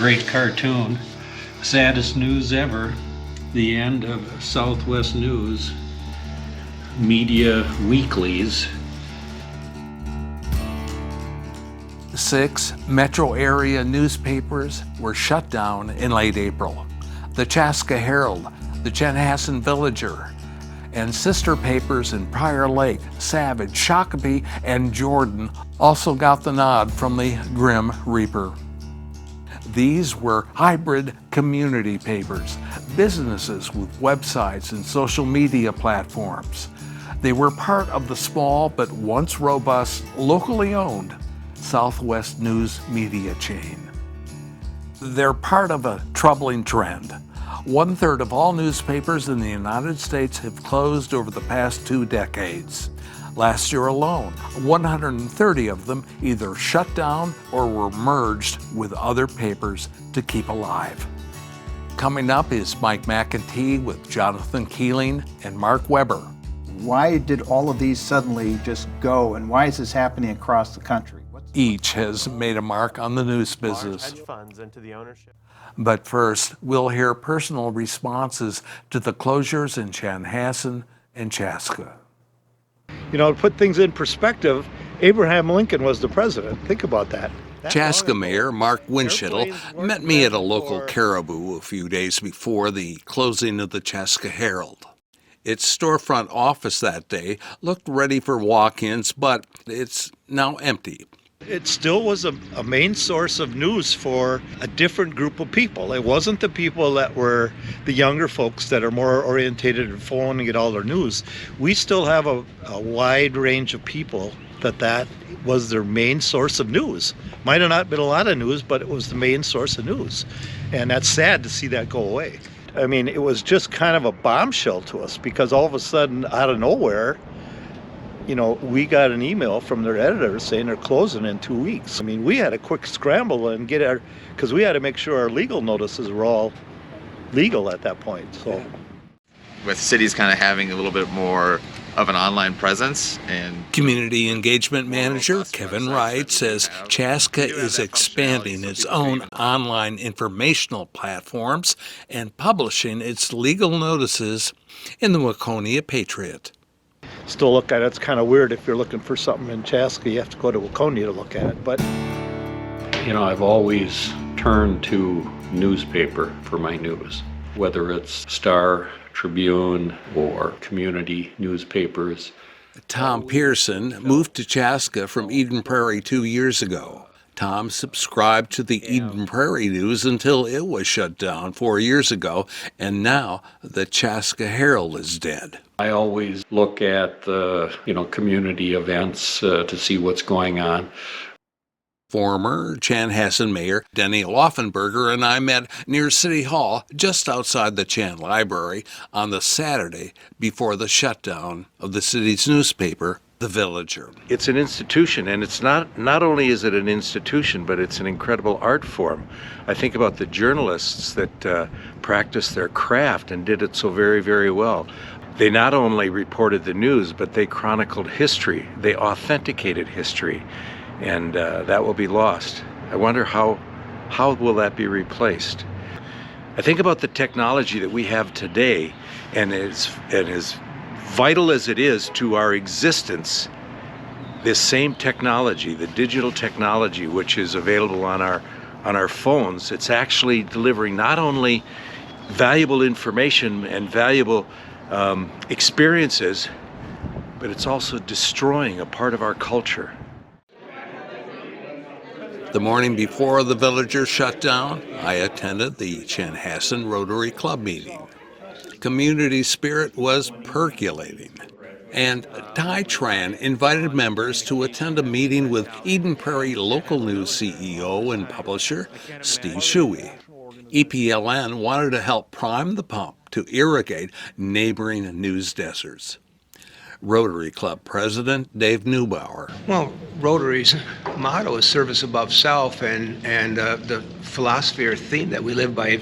great cartoon. Saddest news ever. The end of Southwest News media weeklies. 6 metro area newspapers were shut down in late April. The Chaska Herald, the Chanhassen Villager, and sister papers in Prior Lake, Savage, Shakopee, and Jordan also got the nod from the Grim Reaper. These were hybrid community papers, businesses with websites and social media platforms. They were part of the small but once robust, locally owned Southwest News media chain. They're part of a troubling trend. 1/3 of all newspapers in the United States have closed over the past 2 decades. Last year alone, 130 of them either shut down or were merged with other papers to keep alive. Coming up is Mike McEntee with Jonathan Keeling and Mark Weber. Why did all of these suddenly just go, and why is this happening across the country? Each has made a mark on the news business. Hedge funds into the ownership. But first, we'll hear personal responses to the closures in Chanhassen and Chaska. You know, to put things in perspective, Abraham Lincoln was the president. Think about that. Chaska Mayor Mark Winchittle met me at a local Caribou a few days before the closing of the Chaska Herald. Its storefront office that day looked ready for walk-ins, but it's now empty. It still was a main source of news for a different group of people. It wasn't the people that were the younger folks that are more orientated and following to get all their news. We still have a wide range of people that was their main source of news. Might have not been a lot of news, but it was the main source of news. And that's sad to see that go away. I mean, it was just kind of a bombshell to us because all of a sudden, out of nowhere, you know, we got an email from their editor saying they're closing in 2 weeks. I mean, we had a quick scramble and get because we had to make sure our legal notices were all legal at that point. So, with cities kind of having a little bit more of an online presence and Community Engagement Manager Kevin Wright says Chaska is expanding its own online informational platforms and publishing its legal notices in the Waconia Patriot. still look at it. It's kind of weird if you're looking for something in Chaska, you have to go to Waconia to look at it. But You know, I've always turned to newspaper for my news, whether it's Star, Tribune, or community newspapers. Tom Pearson moved to Chaska from Eden Prairie 2 years ago. Tom subscribed to the Eden Prairie News until it was shut down 4 years ago, and now the Chaska Herald is dead. I always look at the, community events to see what's going on. Former Chanhassen Mayor Denny Laufenberger and I met near City Hall, just outside the Chan Library, on the Saturday before the shutdown of the city's newspaper, The Villager. It's an institution, and it's not only is it an institution, but it's an incredible art form. I think about the journalists that practiced their craft and did it so very, very well. They not only reported the news, but they chronicled history. They authenticated history. And that will be lost. I wonder how will that be replaced? I think about the technology that we have today, and as vital as it is to our existence, this same technology, the digital technology which is available on our phones, it's actually delivering not only valuable information and valuable experiences, but it's also destroying a part of our culture. The morning before the Villager shut down, I attended the Chanhassen Rotary Club meeting. Community spirit was percolating, and Ty Tran invited members to attend a meeting with Eden Prairie Local News CEO and publisher Steve Shuey. EPLN wanted to help prime the pump to irrigate neighboring news deserts. Rotary Club President Dave Neubauer. Well, Rotary's motto is service above self, and the philosophy or theme that we live by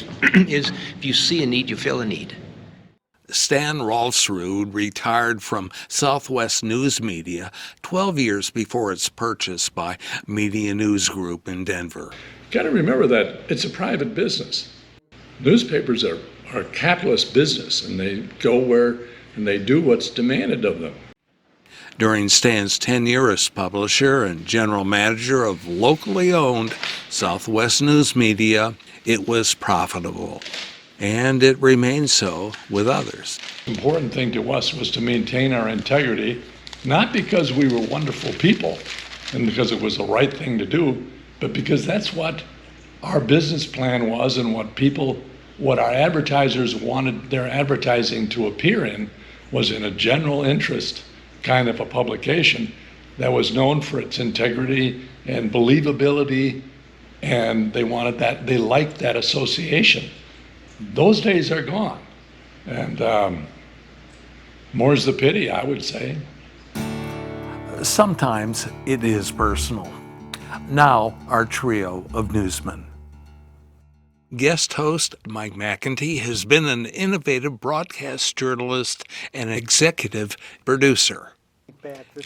is if you see a need, you fill a need. Stan Ralsrud retired from Southwest News Media 12 years before its purchase by Media News Group in Denver. Got to remember that it's a private business. Newspapers are a capitalist business, and they go where and they do what's demanded of them. During Stan's tenure as publisher and general manager of locally owned Southwest News Media, it was profitable. And it remains so with others. The important thing to us was to maintain our integrity, not because we were wonderful people and because it was the right thing to do, but because that's what our business plan was and what our advertisers wanted their advertising to appear in was in a general interest kind of a publication that was known for its integrity and believability, and they liked that association. Those days are gone, and more's the pity, I would say. Sometimes it is personal. Now, our trio of newsmen. Guest host Mike McEntee has been an innovative broadcast journalist and executive producer.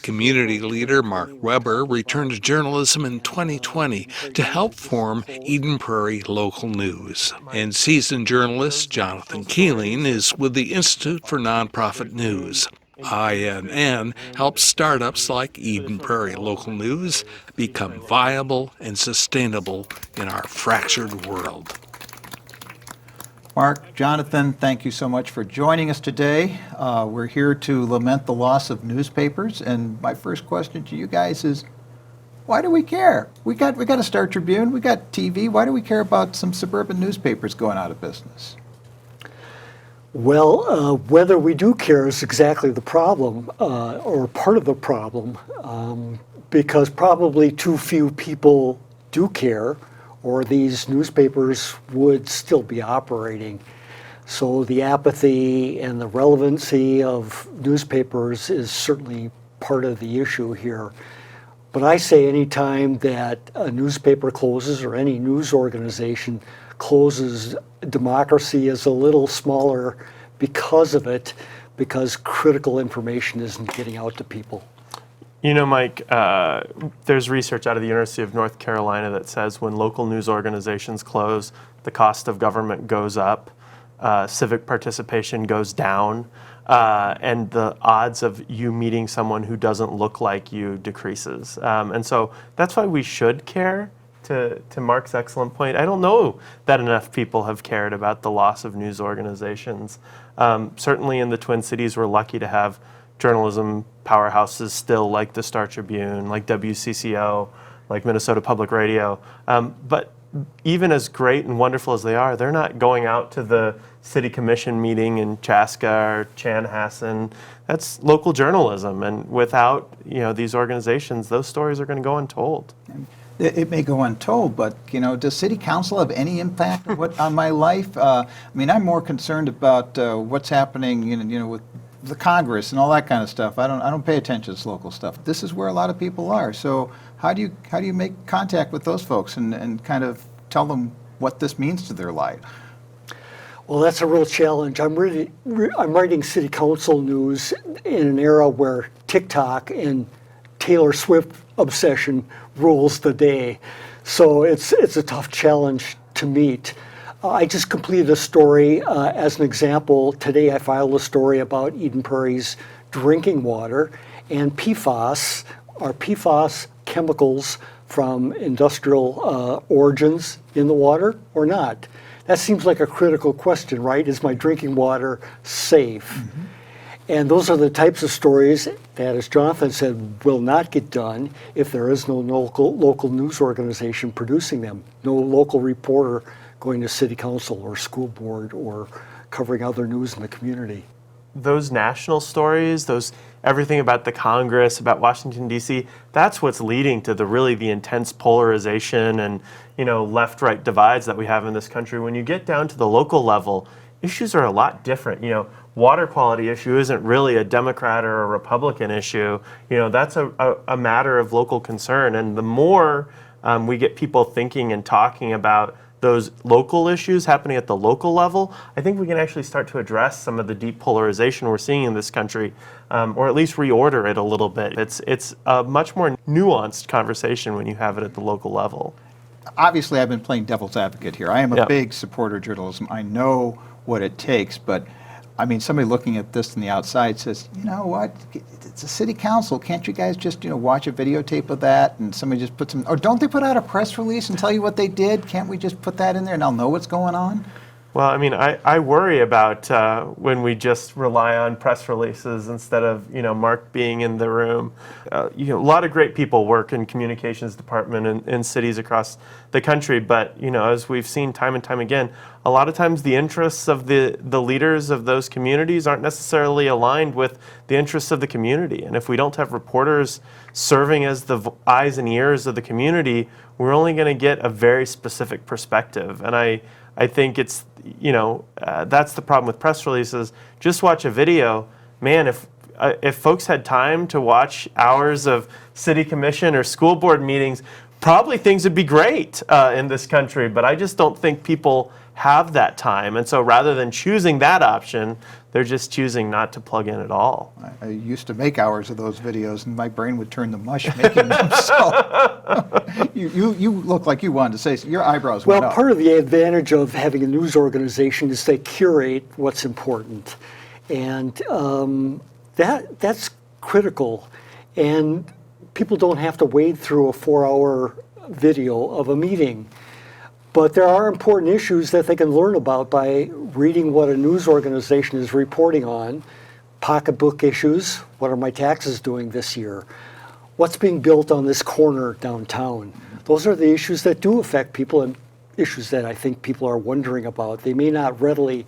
Community leader Mark Weber returned to journalism in 2020 to help form Eden Prairie Local News. And seasoned journalist Jonathan Keeling is with the Institute for Nonprofit News. INN helps startups like Eden Prairie Local News become viable and sustainable in our fractured world. Mark, Jonathan, thank you so much for joining us today. We're here to lament the loss of newspapers, and my first question to you guys is, why do we care? We got a Star Tribune, we got TV. Why do we care about some suburban newspapers going out of business? Well, whether we do care is exactly the problem, or part of the problem, because probably too few people do care, or these newspapers would still be operating. So the apathy and the relevancy of newspapers is certainly part of the issue here. But I say anytime that a newspaper closes or any news organization closes, democracy is a little smaller because of it, because critical information isn't getting out to people. You know, Mike, there's research out of the University of North Carolina that says when local news organizations close, the cost of government goes up, civic participation goes down, and the odds of you meeting someone who doesn't look like you decreases. And so that's why we should care. To Mark's excellent point, I don't know that enough people have cared about the loss of news organizations. Certainly in the Twin Cities, we're lucky to have journalism powerhouses still like the Star Tribune, like WCCO, like Minnesota Public Radio. But even as great and wonderful as they are, they're not going out to the city commission meeting in Chaska or Chanhassen. That's local journalism, and without these organizations, those stories are going to go untold. It may go untold, but does City Council have any impact on my life? I mean, I'm more concerned about what's happening, with the Congress and all that kind of stuff. I don't pay attention to this local stuff. This is where a lot of people are. So how do you make contact with those folks and kind of tell them what this means to their life? Well, that's a real challenge. I'm writing city council news in an era where TikTok and Taylor Swift obsession rules the day. So it's a tough challenge to meet. I just completed a story as an example. Today I filed a story about Eden Prairie's drinking water and PFAS. Are PFAS chemicals from industrial origins in the water or not? That seems like a critical question, right? Is my drinking water safe? Mm-hmm. And those are the types of stories that, as Jonathan said, will not get done if there is no local news organization producing them, no local reporter going to city council or school board or covering other news in the community. Those national stories, everything about the Congress, about Washington, D.C., that's what's leading to the intense polarization and left-right divides that we have in this country. When you get down to the local level, issues are a lot different. Water quality issue isn't really a Democrat or a Republican issue. That's a matter of local concern. And the more we get people thinking and talking about those local issues happening at the local level, I think we can actually start to address some of the deep polarization we're seeing in this country, or at least reorder it a little bit. It's a much more nuanced conversation when you have it at the local level. obviously I've been playing devil's advocate here. I am a Yeah. big supporter of journalism. I know what it takes, but I mean, somebody looking at this from the outside says, you know what, it's a city council. Can't you guys just, watch a videotape of that and somebody just put some, or don't they put out a press release and tell you what they did? Can't we just put that in there and I'll know what's going on? Well, I mean, I worry about when we just rely on press releases instead of, Mark being in the room. A lot of great people work in communications department in cities across the country, but, as we've seen time and time again, a lot of times the interests of the leaders of those communities aren't necessarily aligned with the interests of the community. And if we don't have reporters serving as the eyes and ears of the community, we're only going to get a very specific perspective. And I think it's, that's the problem with press releases. Just watch a video. Man, if folks had time to watch hours of city commission or school board meetings, probably things would be great in this country. But I just don't think people have that time. And so rather than choosing that option, they're just choosing not to plug in at all. I used to make hours of those videos, and my brain would turn to mush making them. So you look like you wanted to say, your eyebrows went Well, up. part of the advantage of having a news organization is they curate what's important. And that's critical. And people don't have to wade through a 4-hour video of a meeting. But there are important issues that they can learn about by reading what a news organization is reporting on. Pocketbook issues, what are my taxes doing this year? What's being built on this corner downtown? Those are the issues that do affect people and issues that I think people are wondering about. They may not readily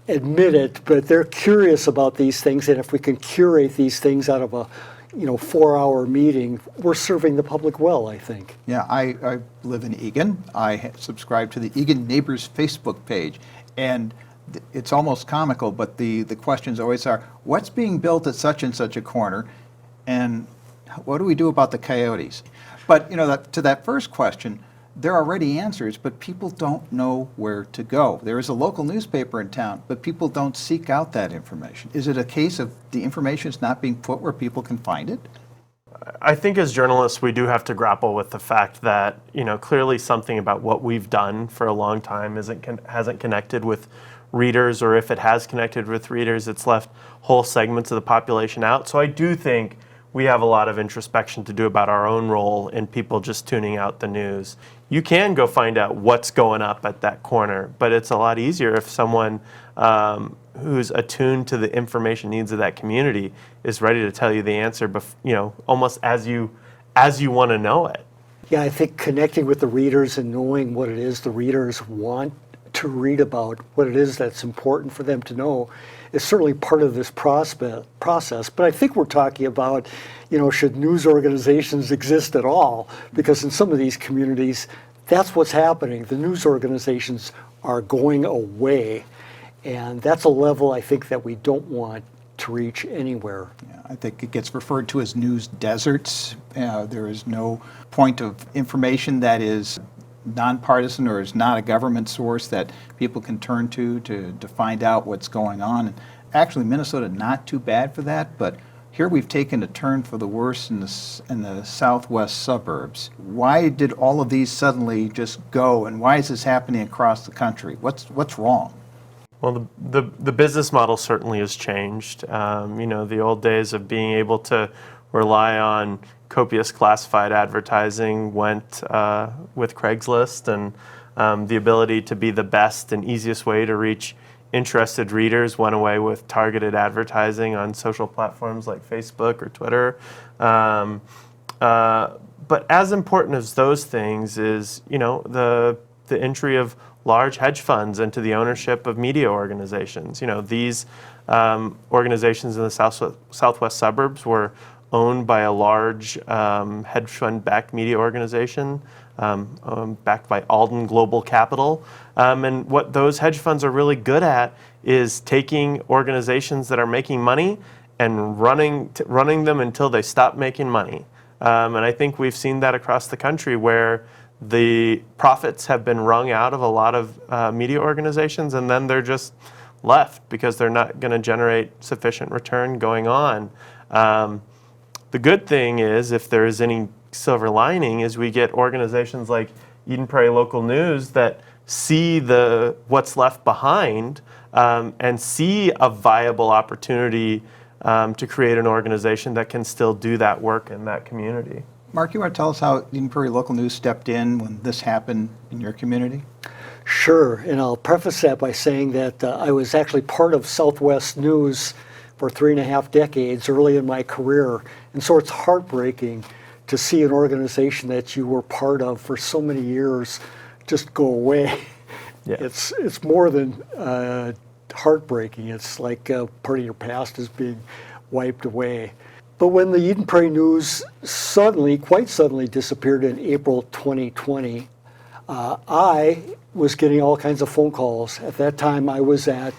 admit it, but they're curious about these things, and if we can curate these things out of a 4-hour meeting, we're serving the public well, I think. Yeah, I live in Eagan. I subscribe to the Eagan Neighbors Facebook page, and it's almost comical, but the questions always are, what's being built at such and such a corner, and what do we do about the coyotes? But, to that first question, there are already answers, but people don't know where to go. There is a local newspaper in town, but people don't seek out that information. Is it a case of the information is not being put where people can find it? I think as journalists, we do have to grapple with the fact that, clearly something about what we've done for a long time hasn't connected with readers, or if it has connected with readers, it's left whole segments of the population out. So I do think we have a lot of introspection to do about our own role in people just tuning out the news. You can go find out what's going up at that corner, but it's a lot easier if someone who's attuned to the information needs of that community is ready to tell you the answer, almost as you want to know it. Yeah, I think connecting with the readers and knowing what it is the readers want to read about, what it is that's important for them to know, is certainly part of this process. But I think we're talking about, should news organizations exist at all? Because in some of these communities, that's what's happening. The news organizations are going away. And that's a level I think that we don't want to reach anywhere. Yeah, I think it gets referred to as news deserts. There is no point of information that is nonpartisan or is not a government source that people can turn to find out what's going on. And actually, Minnesota not too bad for that, but here we've taken a turn for the worse in the southwest suburbs. Why did all of these suddenly just go, and why is this happening across the country? What's wrong? Well, the business model certainly has changed. The old days of being able to rely on copious classified advertising went with Craigslist, and the ability to be the best and easiest way to reach interested readers went away with targeted advertising on social platforms like Facebook or Twitter. But as important as those things is, the entry of large hedge funds into the ownership of media organizations. These organizations in the southwest suburbs were owned by a large hedge fund-backed media organization backed by Alden Global Capital. And what those hedge funds are really good at is taking organizations that are making money and running them until they stop making money. And I think we've seen that across the country where the profits have been wrung out of a lot of media organizations, and then they're just left because they're not going to generate sufficient return going on. The good thing is, if there is any silver lining, is we get organizations like Eden Prairie Local News that see what's left behind and see a viable opportunity to create an organization that can still do that work in that community. Mark, you want to tell us how Eden Prairie Local News stepped in when this happened in your community? Sure, and I'll preface that by saying that I was actually part of Southwest News for 3.5 decades early in my career, and so it's heartbreaking to see an organization that you were part of for so many years just go away. Yeah. It's more than heartbreaking. It's like part of your past is being wiped away. But when the Eden Prairie News quite suddenly disappeared in April 2020, I was getting all kinds of phone calls. At that time, I was at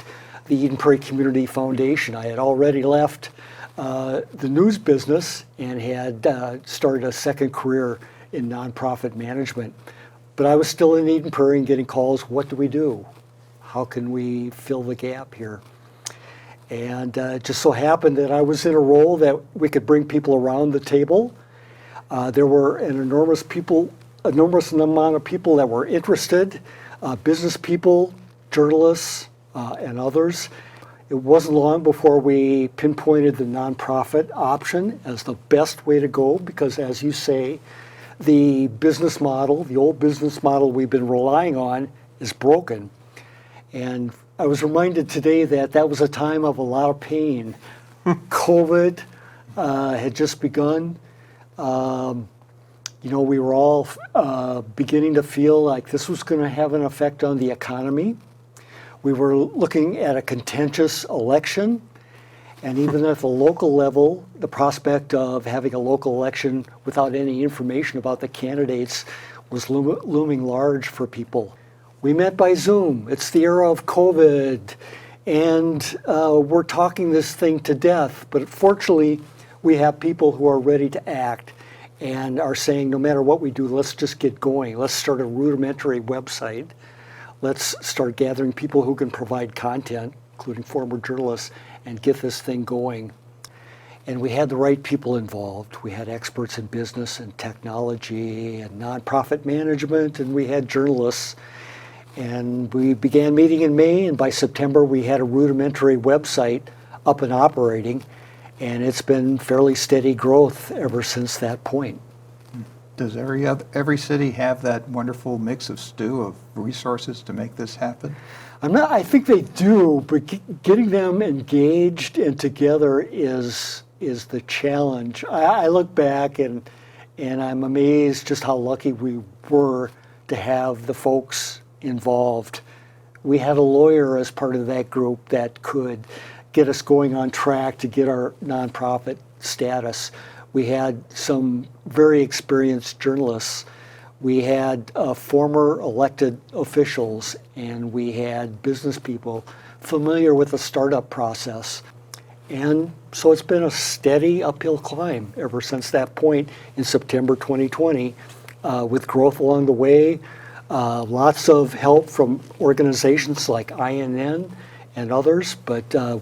the Eden Prairie Community Foundation. I had already left the news business and had started a second career in nonprofit management. But I was still in Eden Prairie and getting calls, what do we do? How can we fill the gap here? And it just so happened that I was in a role that we could bring people around the table. There were an enormous amount of people that were interested, business people, journalists, and others. It wasn't long before we pinpointed the nonprofit option as the best way to go because, as you say, the business model, the old business model we've been relying on, is broken. And I was reminded today that that was a time of a lot of pain. COVID had just begun. We were all beginning to feel like this was going to have an effect on the economy. We were looking at a contentious election. And even at the local level, the prospect of having a local election without any information about the candidates was looming large for people. We met by Zoom. It's the era of COVID, and we're talking this thing to death. But fortunately, we have people who are ready to act and are saying, no matter what we do, let's just get going. Let's start a rudimentary website. Let's start gathering people who can provide content, including former journalists, and get this thing going. And we had the right people involved. We had experts in business and technology and nonprofit management, and we had journalists. And we began meeting in May, and by September we had a rudimentary website up and operating, and it's been fairly steady growth ever since that point. Does every city have that wonderful mix of stew of resources to make this happen? I think they do, but getting them engaged and together is the challenge. I look back and I'm amazed just how lucky we were to have the folks involved. We had a lawyer as part of that group that could get us going on track to get our nonprofit status. We had some very experienced journalists. We had former elected officials, and we had business people familiar with the startup process. And so it's been a steady uphill climb ever since that point in September 2020, with growth along the way. Lots of help from organizations like INN and others, but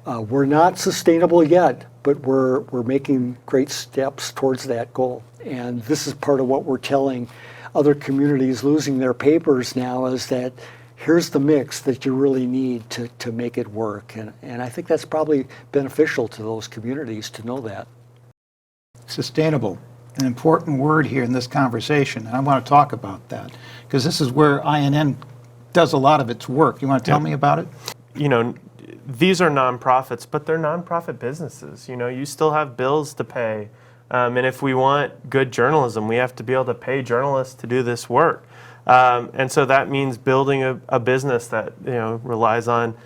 we're not sustainable yet, but we're making great steps towards that goal. And this is part of what we're telling other communities losing their papers now, is that here's the mix that you really need to make it work. And I think that's probably beneficial to those communities to know that. Sustainable. An important word here in this conversation, and I want to talk about that because this is where INN does a lot of its work. You want to tell me about it? These are nonprofits, but they're nonprofit businesses. You still have bills to pay, and if we want good journalism, we have to be able to pay journalists to do this work. And so that means building a business that relies on,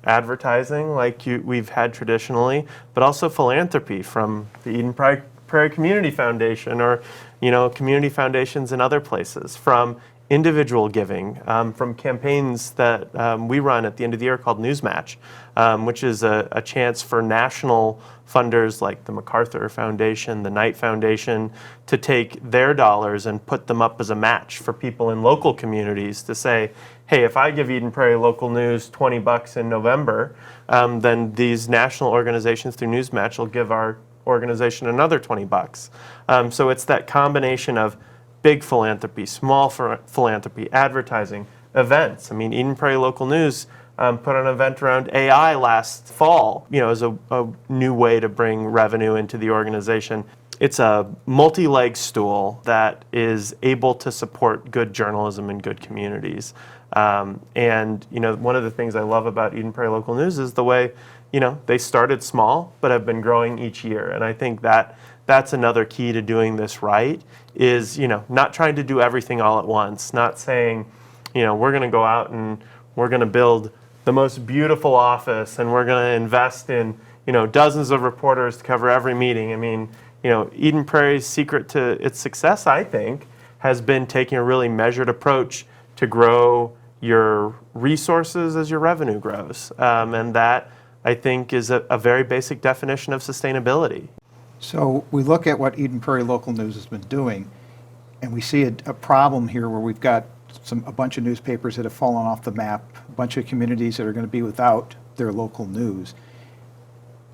advertising like we've had traditionally, but also philanthropy from the Eden Prairie Community Foundation or community foundations in other places, from individual giving, from campaigns that we run at the end of the year called Newsmatch, which is a chance for national funders like the MacArthur Foundation, the Knight Foundation, to take their dollars and put them up as a match for people in local communities to say, hey, if I give Eden Prairie Local News $20 in November, then these national organizations through Newsmatch will give our organization another $20. So it's that combination of big philanthropy, small philanthropy, advertising, events. I mean, Eden Prairie Local News put on an event around AI last fall, as a new way to bring revenue into the organization. It's a multi-leg stool that is able to support good journalism in good communities. And one of the things I love about Eden Prairie Local News is the way, they started small, but have been growing each year. And I think that's another key to doing this right is, not trying to do everything all at once, not saying, we're going to go out and we're going to build the most beautiful office and we're going to invest in, dozens of reporters to cover every meeting. I mean, Eden Prairie's secret to its success, I think, has been taking a really measured approach to grow your resources as your revenue grows. And that, I think, is a very basic definition of sustainability. So we look at what Eden Prairie Local News has been doing, and we see a problem here where we've got a bunch of newspapers that have fallen off the map, a bunch of communities that are going to be without their local news.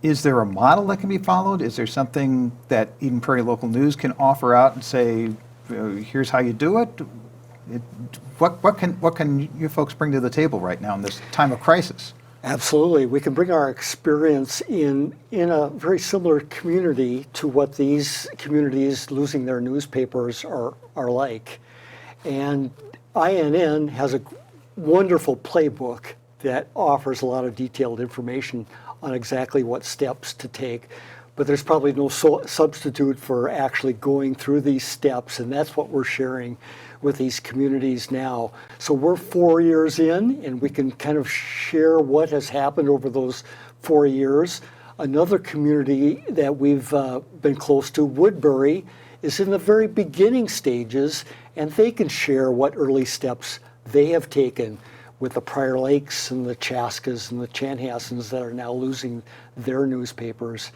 Is there a model that can be followed? Is there something that Eden Prairie Local News can offer out and say, here's how you do it? What can you folks bring to the table right now in this time of crisis? Absolutely. We can bring our experience in a very similar community to what these communities losing their newspapers are like. And INN has a wonderful playbook that offers a lot of detailed information on exactly what steps to take. But there's probably no substitute for actually going through these steps, and that's what we're sharing with these communities now. So we're 4 years in, and we can kind of share what has happened over those 4 years. Another community that we've been close to, Woodbury, is in the very beginning stages, and they can share what early steps they have taken with the Prior Lakes and the Chaskas and the Chanhassens that are now losing their newspapers.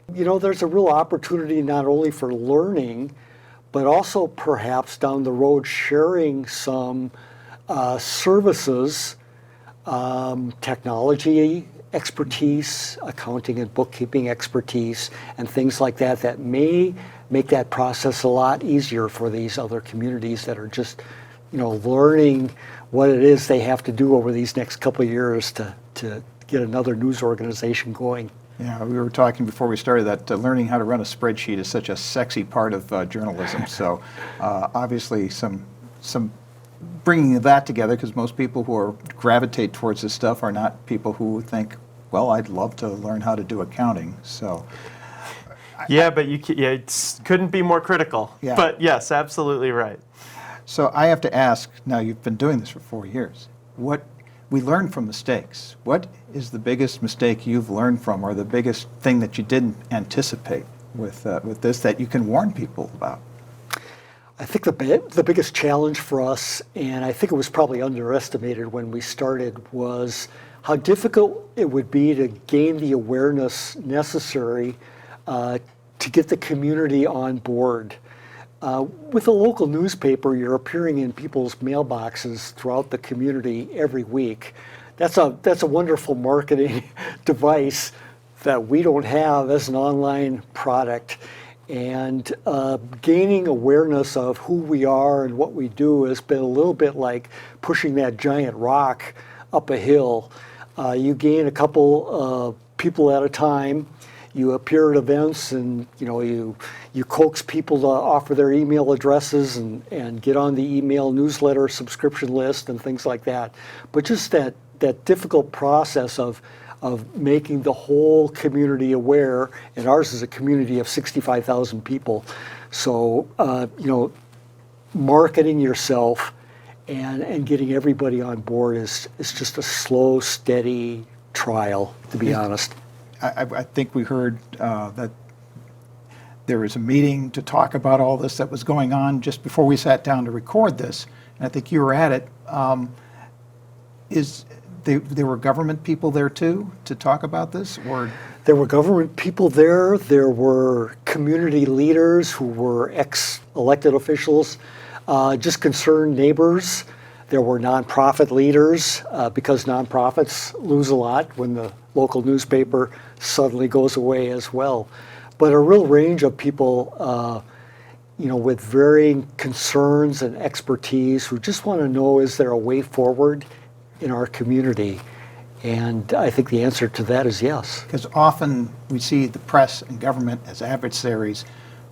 There's a real opportunity not only for learning, but also perhaps down the road sharing some services, technology expertise, accounting and bookkeeping expertise, and things like that that may make that process a lot easier for these other communities that are just, learning what it is they have to do over these next couple of years to get another news organization going. Yeah, we were talking before we started that learning how to run a spreadsheet is such a sexy part of journalism. So obviously some bringing that together, because most people who gravitate towards this stuff are not people who think, well, I'd love to learn how to do accounting. So yeah, but it couldn't be more critical. Yeah. But yes, absolutely right. So I have to ask, now you've been doing this for 4 years, we learn from mistakes. What is the biggest mistake you've learned from, or the biggest thing that you didn't anticipate with this that you can warn people about? I think the biggest challenge for us, and I think it was probably underestimated when we started, was how difficult it would be to gain the awareness necessary to get the community on board. With a local newspaper, you're appearing in people's mailboxes throughout the community every week. That's a wonderful marketing device that we don't have as an online product. And gaining awareness of who we are and what we do has been a little bit like pushing that giant rock up a hill. You gain a couple people at a time. You appear at events, and you coax people to offer their email addresses and get on the email newsletter subscription list and things like that. But just that difficult process of making the whole community aware, and ours is a community of 65,000 people. So marketing yourself and getting everybody on board is just a slow, steady trial, to be honest. I think we heard that there was a meeting to talk about all this that was going on just before we sat down to record this, and I think you were at it. There were government people there too to talk about this, or? There were government people there. There were community leaders who were ex-elected officials, just concerned neighbors. There were nonprofit leaders, because nonprofits lose a lot when the local newspaper suddenly goes away as well. But a real range of people with varying concerns and expertise who just want to know, is there a way forward in our community? And I think the answer to that is yes. Because often we see the press and government as adversaries,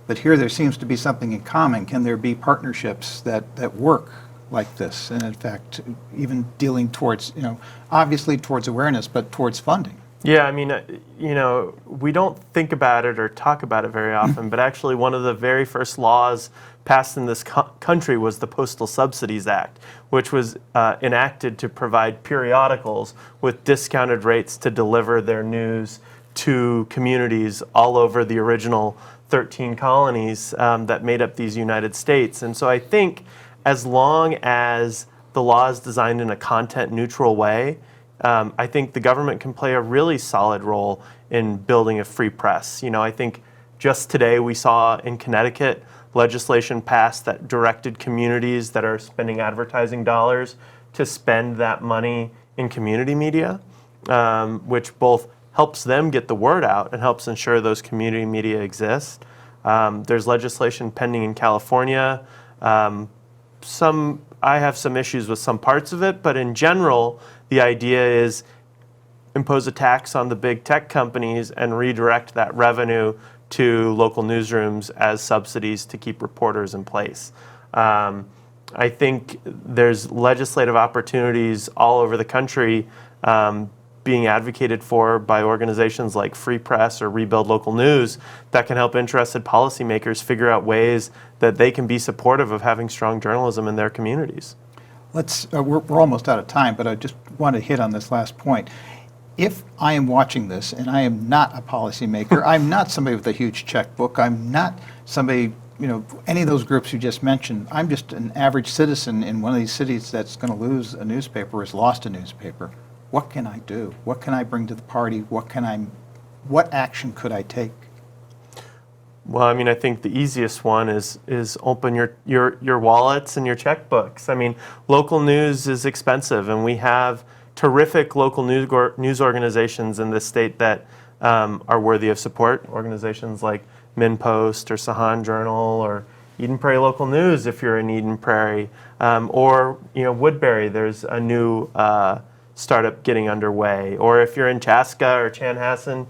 but here there seems to be something in common. Can there be partnerships that work like this? And in fact, even dealing towards, obviously towards awareness, but towards funding. Yeah, I mean, we don't think about it or talk about it very often, but actually one of the very first laws passed in this country was the Postal Subsidies Act, which was enacted to provide periodicals with discounted rates to deliver their news to communities all over the original 13 colonies that made up these United States. And so I think as long as the law is designed in a content neutral way, I think the government can play a really solid role in building a free press. I think just today we saw in Connecticut legislation passed that directed communities that are spending advertising dollars to spend that money in community media, which both helps them get the word out and helps ensure those community media exist. There's legislation pending in California. I have some issues with some parts of it, but in general, the idea is impose a tax on the big tech companies and redirect that revenue to local newsrooms as subsidies to keep reporters in place. I think there's legislative opportunities all over the country being advocated for by organizations like Free Press or Rebuild Local News that can help interested policymakers figure out ways that they can be supportive of having strong journalism in their communities. We're almost out of time, but I just want to hit on this last point. If I am watching this and I am not a policymaker, I'm not somebody with a huge checkbook, I'm not somebody, any of those groups you just mentioned, I'm just an average citizen in one of these cities that's going to lose a newspaper, has lost a newspaper. What can I do? What can I bring to the party? What action could I take? Well, I mean, I think the easiest one is open your wallets and your checkbooks. I mean, local news is expensive, and we have terrific local news organizations in this state that are worthy of support. Organizations like MinPost or Sahan Journal or Eden Prairie Local News if you're in Eden Prairie, or Woodbury. There's a new startup getting underway. Or if you're in Chaska or Chanhassen,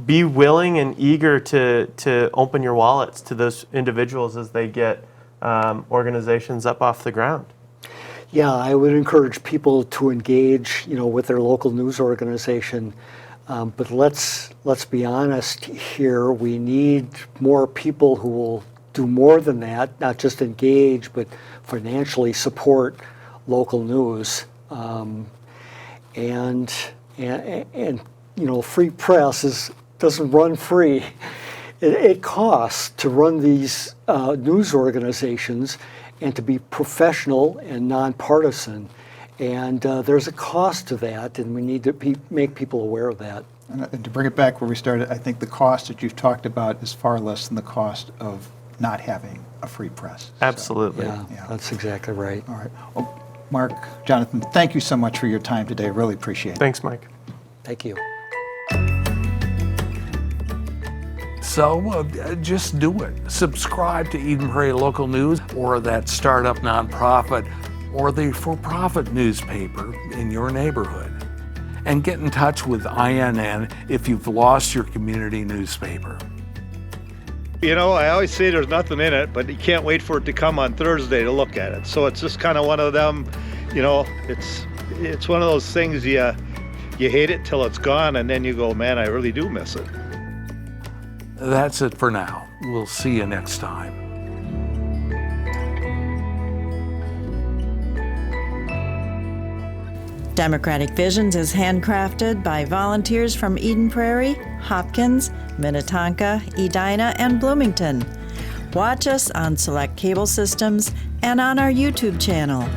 be willing and eager to open your wallets to those individuals as they get organizations up off the ground. Yeah, I would encourage people to engage, with their local news organization. But let's be honest here. We need more people who will do more than that, not just engage, but financially support local news. And free press doesn't run free. It costs to run these news organizations and to be professional and nonpartisan. And there's a cost to that, and we need to make people aware of that. And to bring it back where we started, I think the cost that you've talked about is far less than the cost of not having a free press. Absolutely. So, yeah, that's exactly right. All right. Well, Mark, Jonathan, thank you so much for your time today. I really appreciate it. Thanks, Mike. Thank you. So just do it. Subscribe to Eden Prairie Local News or that startup nonprofit or the for-profit newspaper in your neighborhood. And get in touch with INN if you've lost your community newspaper. I always say there's nothing in it, but you can't wait for it to come on Thursday to look at it. So it's just kind of one of them, it's one of those things you hate it till it's gone, and then you go, man, I really do miss it. That's it for now. We'll see you next time. Democratic Visions is handcrafted by volunteers from Eden Prairie, Hopkins, Minnetonka, Edina, and Bloomington. Watch us on select cable systems and on our YouTube channel.